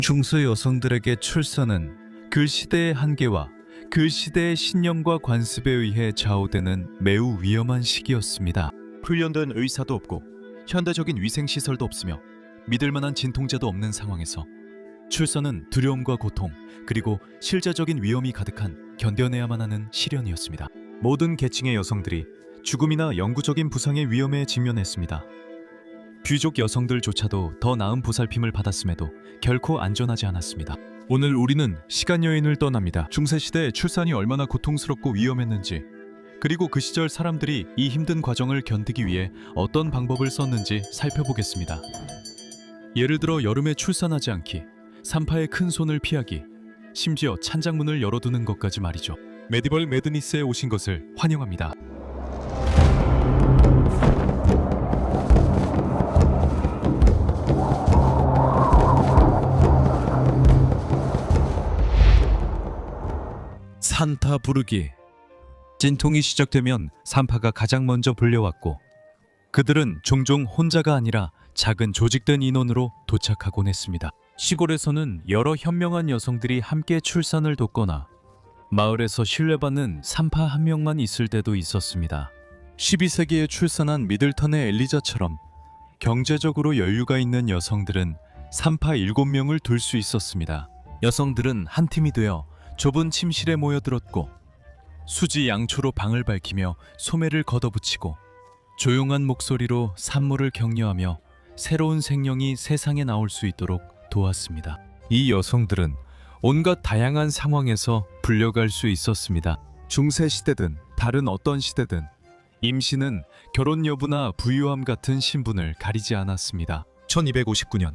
중서 여성들에게 출산은 그 시대의 한계와 그 시대의 신념과 관습에 의해 좌우되는 매우 위험한 시기였습니다. 훈련된 의사도 없고 현대적인 위생시설도 없으며 믿을 만한 진통제도 없는 상황에서 출산은 두려움과 고통 그리고 실제적인 위험이 가득한 견뎌내야만 하는 시련이었습니다. 모든 계층의 여성들이 죽음이나 영구적인 부상의 위험에 직면했습니다. 귀족 여성들조차도 더 나은 보살핌을 받았음에도 결코 안전하지 않았습니다. 오늘 우리는 시간여행을 떠납니다. 중세시대 출산이 얼마나 고통스럽고 위험했는지, 그리고 그 시절 사람들이 이 힘든 과정을 견디기 위해 어떤 방법을 썼는지 살펴보겠습니다. 예를 들어 여름에 출산하지 않기, 산파의 큰 손을 피하기, 심지어 찬장문을 열어두는 것까지 말이죠. 메디벌 매드니스에 오신 것을 환영합니다. 산타 부르기. 진통이 시작되면 산파가 가장 먼저 불려왔고, 그들은 종종 혼자가 아니라 작은 조직된 인원으로 도착하곤 했습니다. 시골에서는 여러 현명한 여성들이 함께 출산을 돕거나 마을에서 신뢰받는 산파 한 명만 있을 때도 있었습니다. 12세기에 출산한 미들턴의 엘리자처럼 경제적으로 여유가 있는 여성들은 산파 7명을 둘 수 있었습니다. 여성들은 한 팀이 되어 좁은 침실에 모여들었고, 수지 양초로 방을 밝히며 소매를 걷어붙이고 조용한 목소리로 산모를 격려하며 새로운 생명이 세상에 나올 수 있도록 도왔습니다. 이 여성들은 온갖 다양한 상황에서 불려갈 수 있었습니다. 중세 시대든 다른 어떤 시대든 임신은 결혼 여부나 부유함 같은 신분을 가리지 않았습니다. 1259년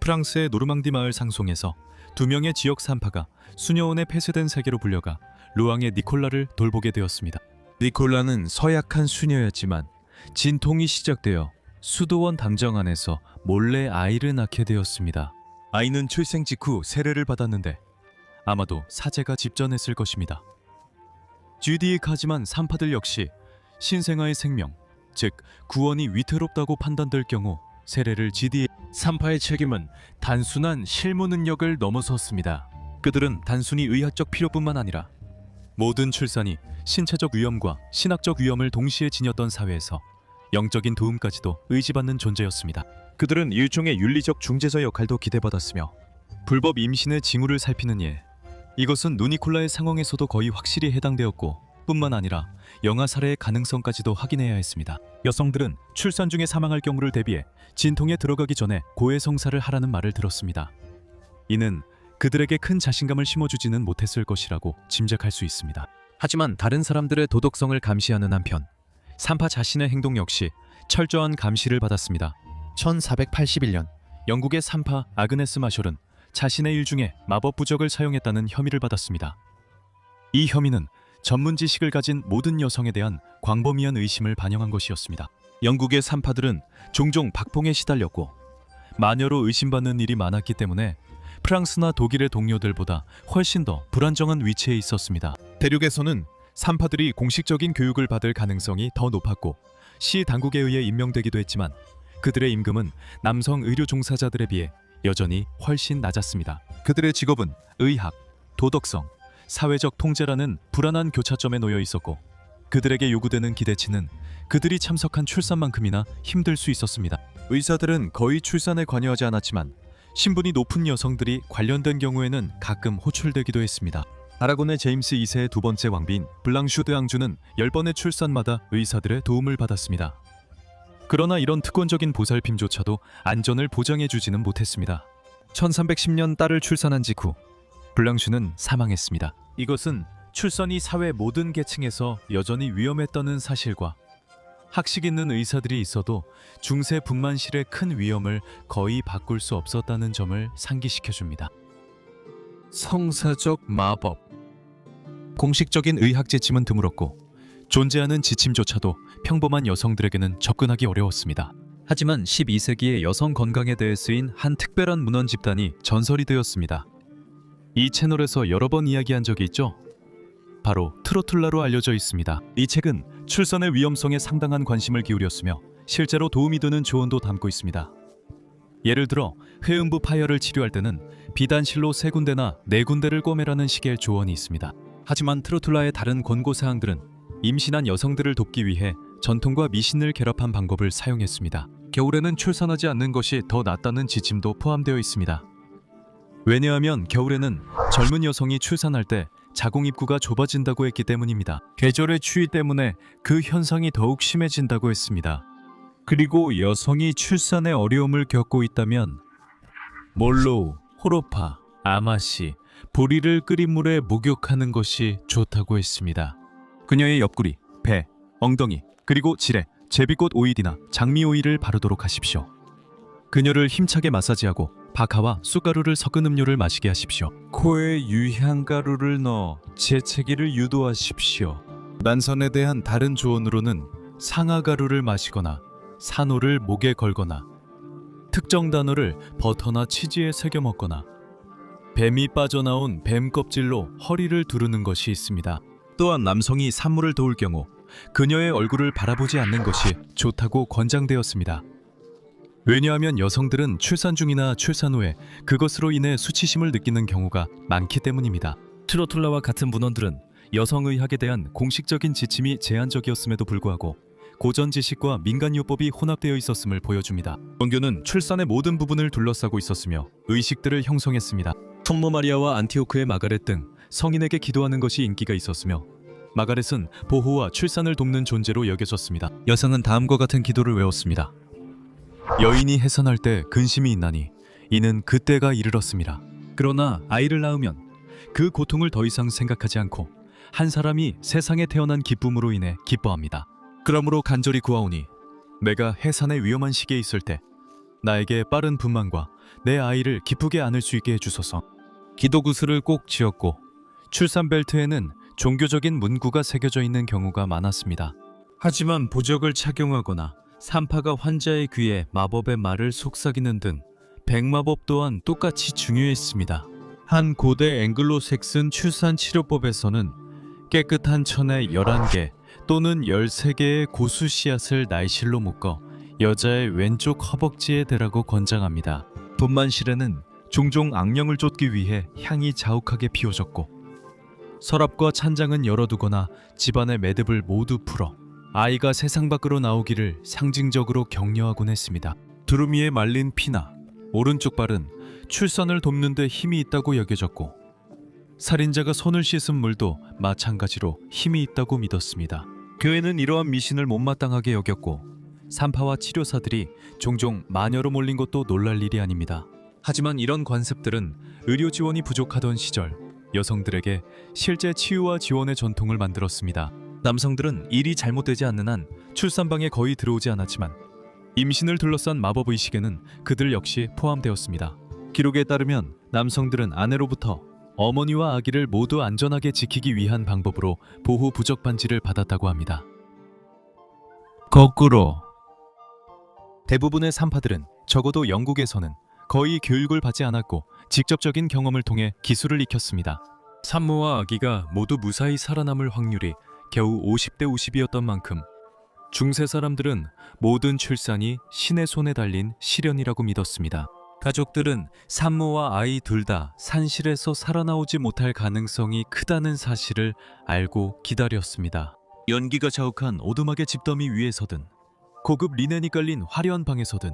프랑스의 노르망디 마을 상송에서 2명의 지역 산파가 수녀원에 폐쇄된 세계로 불려가 루앙의 니콜라를 돌보게 되었습니다. 니콜라는 서약한 수녀였지만 진통이 시작되어 수도원 담장 안에서 몰래 아이를 낳게 되었습니다. 아이는 출생 직후 세례를 받았는데 아마도 사제가 집전했을 것입니다. 쥐디익하지만 산파들 역시 신생아의 생명, 즉 구원이 위태롭다고 판단될 경우 세례를 지디에. 산파의 책임은 단순한 실무 능력을 넘어섰습니다. 그들은 단순히 의학적 필요뿐만 아니라 모든 출산이 신체적 위험과 신학적 위험을 동시에 지녔던 사회에서 영적인 도움까지도 의지받는 존재였습니다. 그들은 일종의 윤리적 중재자 역할도 기대받았으며 불법 임신의 징후를 살피는 예, 이것은 누니콜라의 상황에서도 거의 확실히 해당되었고, 뿐만 아니라 영아 살해의 가능성까지도 확인해야 했습니다. 여성들은 출산 중에 사망할 경우를 대비해 진통에 들어가기 전에 고해성사를 하라는 말을 들었습니다. 이는 그들에게 큰 자신감을 심어주지는 못했을 것이라고 짐작할 수 있습니다. 하지만 다른 사람들의 도덕성을 감시하는 한편 산파 자신의 행동 역시 철저한 감시를 받았습니다. 1481년 영국의 산파 아그네스 마셜은 자신의 일 중에 마법 부적을 사용했다는 혐의를 받았습니다. 이 혐의는 전문 지식을 가진 모든 여성에 대한 광범위한 의심을 반영한 것이었습니다. 영국의 산파들은 종종 박봉에 시달렸고 마녀로 의심받는 일이 많았기 때문에 프랑스나 독일의 동료들보다 훨씬 더 불안정한 위치에 있었습니다. 대륙에서는 산파들이 공식적인 교육을 받을 가능성이 더 높았고 시 당국에 의해 임명되기도 했지만 그들의 임금은 남성 의료 종사자들에 비해 여전히 훨씬 낮았습니다. 그들의 직업은 의학, 도덕성, 사회적 통제라는 불안한 교차점에 놓여 있었고, 그들에게 요구되는 기대치는 그들이 참석한 출산만큼이나 힘들 수 있었습니다. 의사들은 거의 출산에 관여하지 않았지만 신분이 높은 여성들이 관련된 경우에는 가끔 호출되기도 했습니다. 아라곤의 제임스 2세의 두 번째 왕비인 블랑슈드 앙주는 10번의 출산마다 의사들의 도움을 받았습니다. 그러나 이런 특권적인 보살핌조차도 안전을 보장해주지는 못했습니다. 1310년 딸을 출산한 직후 블랑슈는 사망했습니다. 이것은 출산이 사회 모든 계층에서 여전히 위험했다는 사실과 학식 있는 의사들이 있어도 중세 분만실의 큰 위험을 거의 바꿀 수 없었다는 점을 상기시켜줍니다. 성사적 마법. 공식적인 의학 지침은 드물었고 존재하는 지침조차도 평범한 여성들에게는 접근하기 어려웠습니다. 하지만 12세기의 여성 건강에 대해 쓰인 한 특별한 문헌 집단이 전설이 되었습니다. 이 채널에서 여러 번 이야기한 적이 있죠? 바로 트로툴라로 알려져 있습니다. 이 책은 출산의 위험성에 상당한 관심을 기울였으며 실제로 도움이 되는 조언도 담고 있습니다. 예를 들어 회음부 파열을 치료할 때는 비단실로 3군데나 4군데를 꿰매라는 식의 조언이 있습니다. 하지만 트로툴라의 다른 권고사항들은 임신한 여성들을 돕기 위해 전통과 미신을 결합한 방법을 사용했습니다. 겨울에는 출산하지 않는 것이 더 낫다는 지침도 포함되어 있습니다. 왜냐하면 겨울에는 젊은 여성이 출산할 때 자궁 입구가 좁아진다고 했기 때문입니다. 계절의 추위 때문에 그 현상이 더욱 심해진다고 했습니다. 그리고 여성이 출산에 어려움을 겪고 있다면 몰로우, 호로파, 아마시, 보리를 끓인 물에 목욕하는 것이 좋다고 했습니다. 그녀의 옆구리, 배, 엉덩이, 그리고 지레, 제비꽃 오일이나 장미 오일을 바르도록 하십시오. 그녀를 힘차게 마사지하고 박하와 쑥가루를 섞은 음료를 마시게 하십시오. 코에 유향가루를 넣어 재채기를 유도하십시오. 난선에 대한 다른 조언으로는 상아가루를 마시거나 산호를 목에 걸거나 특정 단어를 버터나 치즈에 새겨 먹거나 뱀이 빠져나온 뱀 껍질로 허리를 두르는 것이 있습니다. 또한 남성이 산모를 도울 경우 그녀의 얼굴을 바라보지 않는 것이 좋다고 권장되었습니다. 왜냐하면 여성들은 출산 중이나 출산 후에 그것으로 인해 수치심을 느끼는 경우가 많기 때문입니다. 트로툴라와 같은 문헌들은 여성의학에 대한 공식적인 지침이 제한적이었음에도 불구하고 고전 지식과 민간요법이 혼합되어 있었음을 보여줍니다. 원교는 출산의 모든 부분을 둘러싸고 있었으며 의식들을 형성했습니다. 성모 마리아와 안티오크의 마가렛 등 성인에게 기도하는 것이 인기가 있었으며 마가렛은 보호와 출산을 돕는 존재로 여겨졌습니다. 여성은 다음과 같은 기도를 외웠습니다. 여인이 해산할 때 근심이 있나니 이는 그때가 이르렀습니다. 그러나 아이를 낳으면 그 고통을 더 이상 생각하지 않고 한 사람이 세상에 태어난 기쁨으로 인해 기뻐합니다. 그러므로 간절히 구하오니 내가 해산의 위험한 시기에 있을 때 나에게 빠른 분만과 내 아이를 기쁘게 안을 수 있게 해주소서. 기도구슬을 꼭 지었고 출산 벨트에는 종교적인 문구가 새겨져 있는 경우가 많았습니다. 하지만 보적을 착용하거나 산파가 환자의 귀에 마법의 말을 속삭이는 등 백마법 또한 똑같이 중요했습니다. 한 고대 앵글로색슨 출산 치료법에서는 깨끗한 천에 11개 또는 13개의 고수 씨앗을 날실로 묶어 여자의 왼쪽 허벅지에 대라고 권장합니다. 분만실에는 종종 악령을 쫓기 위해 향이 자욱하게 피워졌고 서랍과 찬장은 열어두거나 집안의 매듭을 모두 풀어 아이가 세상 밖으로 나오기를 상징적으로 격려하곤 했습니다. 두루미에 말린 피나 오른쪽 발은 출산을 돕는 데 힘이 있다고 여겨졌고 살인자가 손을 씻은 물도 마찬가지로 힘이 있다고 믿었습니다. 교회는 이러한 미신을 못마땅하게 여겼고 산파와 치료사들이 종종 마녀로 몰린 것도 놀랄 일이 아닙니다. 하지만 이런 관습들은 의료 지원이 부족하던 시절 여성들에게 실제 치유와 지원의 전통을 만들었습니다. 남성들은 일이 잘못되지 않는 한 출산방에 거의 들어오지 않았지만 임신을 둘러싼 마법의식에는 그들 역시 포함되었습니다. 기록에 따르면 남성들은 아내로부터 어머니와 아기를 모두 안전하게 지키기 위한 방법으로 보호 부적 반지를 받았다고 합니다. 거꾸로 대부분의 산파들은 적어도 영국에서는 거의 교육을 받지 않았고 직접적인 경험을 통해 기술을 익혔습니다. 산모와 아기가 모두 무사히 살아남을 확률이 겨우 50대 50이었던 만큼 중세 사람들은 모든 출산이 신의 손에 달린 시련이라고 믿었습니다. 가족들은 산모와 아이 둘 다 산실에서 살아나오지 못할 가능성이 크다는 사실을 알고 기다렸습니다. 연기가 자욱한 오두막의 집더미 위에서든 고급 리넨이 깔린 화려한 방에서든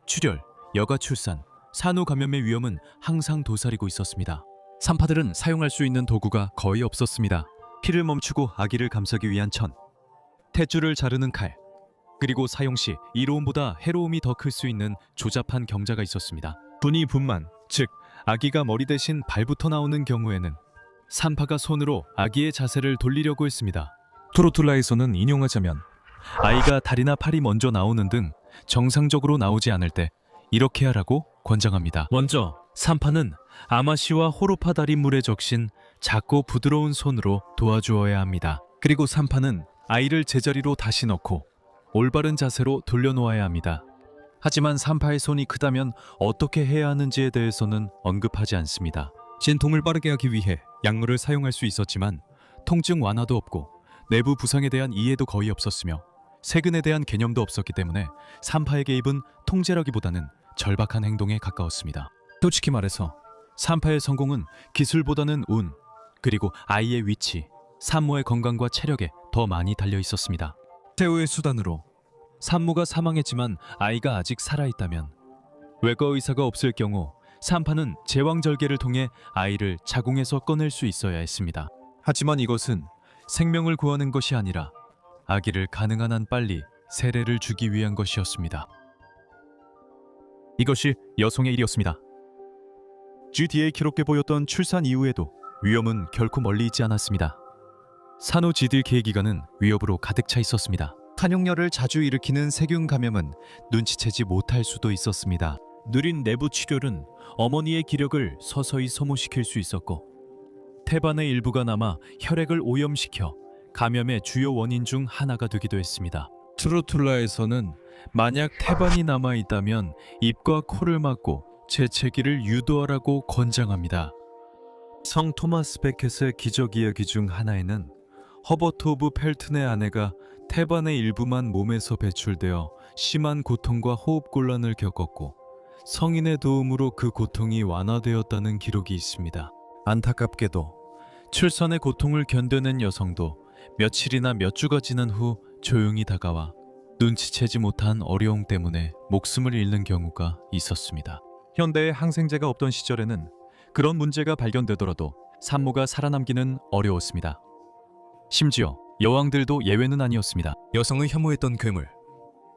출혈, 여가 출산, 산후 감염의 위험은 항상 도사리고 있었습니다. 산파들은 사용할 수 있는 도구가 거의 없었습니다. 피를 멈추고 아기를 감싸기 위한 천, 탯줄을 자르는 칼, 그리고 사용 시 이로움보다 해로움이 더 클 수 있는 조잡한 경자가 있었습니다. 분만, 즉 아기가 머리 대신 발부터 나오는 경우에는 산파가 손으로 아기의 자세를 돌리려고 했습니다. 트로툴라에서는 인용하자면 아이가 다리나 팔이 먼저 나오는 등 정상적으로 나오지 않을 때 이렇게 하라고 권장합니다. 먼저 산파는 아마시와 호로파 다리 물에 적신 작고 부드러운 손으로 도와주어야 합니다. 그리고 산파는 아이를 제자리로 다시 넣고 올바른 자세로 돌려놓아야 합니다. 하지만 산파의 손이 크다면 어떻게 해야 하는지에 대해서는 언급하지 않습니다. 진통을 빠르게 하기 위해 약물을 사용할 수 있었지만 통증 완화도 없고 내부 부상에 대한 이해도 거의 없었으며 세근에 대한 개념도 없었기 때문에 산파의 개입은 통제라기보다는 절박한 행동에 가까웠습니다. 솔직히 말해서 산파의 성공은 기술보다는 운, 그리고 아이의 위치, 산모의 건강과 체력에 더 많이 달려 있었습니다. 최후의 수단으로 산모가 사망했지만 아이가 아직 살아있다면, 외과 의사가 없을 경우 산파는 제왕절개를 통해 아이를 자궁에서 꺼낼 수 있어야 했습니다. 하지만 이것은 생명을 구하는 것이 아니라 아기를 가능한 한 빨리 세례를 주기 위한 것이었습니다. 이것이 여성의 일이었습니다. GD에 기록돼 보였던 출산 이후에도 위험은 결코 멀리 있지 않았습니다. 산후지딜 기간은 위협으로 가득 차 있었습니다. 탄용열을 자주 일으키는 세균 감염은 눈치채지 못할 수도 있었습니다. 느린 내부 치료는 어머니의 기력을 서서히 소모시킬 수 있었고, 태반의 일부가 남아 혈액을 오염시켜 감염의 주요 원인 중 하나가 되기도 했습니다. 트로툴라에서는 만약 태반이 남아 있다면 입과 코를 막고 재채기를 유도하라고 권장합니다. 성 토마스 베켓의 기적 이야기 중 하나에는 허버트 오브 펠튼의 아내가 태반의 일부만 몸에서 배출되어 심한 고통과 호흡곤란을 겪었고, 성인의 도움으로 그 고통이 완화되었다는 기록이 있습니다. 안타깝게도 출산의 고통을 견뎌낸 여성도 며칠이나 몇 주가 지난 후 조용히 다가와 눈치채지 못한 어려움 때문에 목숨을 잃는 경우가 있었습니다. 현대에 항생제가 없던 시절에는 그런 문제가 발견되더라도 산모가 살아남기는 어려웠습니다. 심지어 여왕들도 예외는 아니었습니다. 여성을 혐오했던 괴물.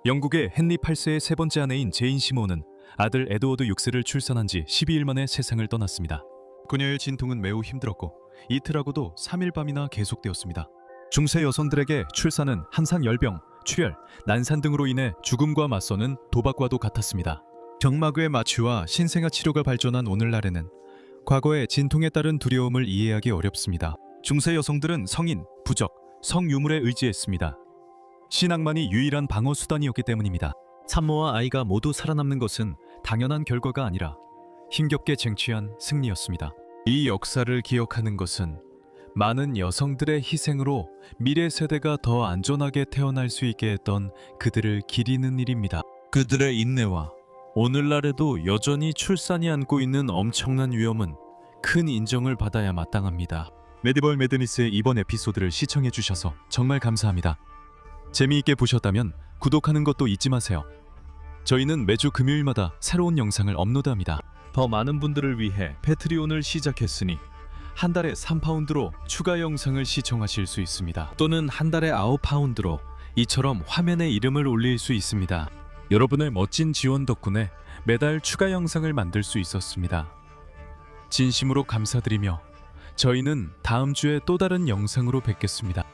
영국의 헨리 8세의 세 번째 아내인 제인 시모는 아들 에드워드 6세를 출산한 지 12일 만에 세상을 떠났습니다. 그녀의 진통은 매우 힘들었고 이틀하고도 3일 밤이나 계속되었습니다. 중세 여성들에게 출산은 항상 열병, 출혈, 난산 등으로 인해 죽음과 맞서는 도박과도 같았습니다. 경마그의 마취와 신생아 치료가 발전한 오늘날에는 과거의 진통에 따른 두려움을 이해하기 어렵습니다. 중세 여성들은 성인, 부적, 성유물에 의지했습니다. 신앙만이 유일한 방어 수단이었기 때문입니다. 산모와 아이가 모두 살아남는 것은 당연한 결과가 아니라 힘겹게 쟁취한 승리였습니다. 이 역사를 기억하는 것은 많은 여성들의 희생으로 미래 세대가 더 안전하게 태어날 수 있게 했던 그들을 기리는 일입니다. 그들의 인내와 오늘날에도 여전히 출산이 안고 있는 엄청난 위험은 큰 인정을 받아야 마땅합니다. 메디벌 매드니스의 이번 에피소드를 시청해 주셔서 정말 감사합니다. 재미있게 보셨다면 구독하는 것도 잊지 마세요. 저희는 매주 금요일마다 새로운 영상을 업로드합니다. 더 많은 분들을 위해 패트리온을 시작했으니 한 달에 3파운드로 추가 영상을 시청하실 수 있습니다. 또는 한 달에 9파운드로 이처럼 화면에 이름을 올릴 수 있습니다. 여러분의 멋진 지원 덕분에 매달 추가 영상을 만들 수 있었습니다. 진심으로 감사드리며 저희는 다음 주에 또 다른 영상으로 뵙겠습니다.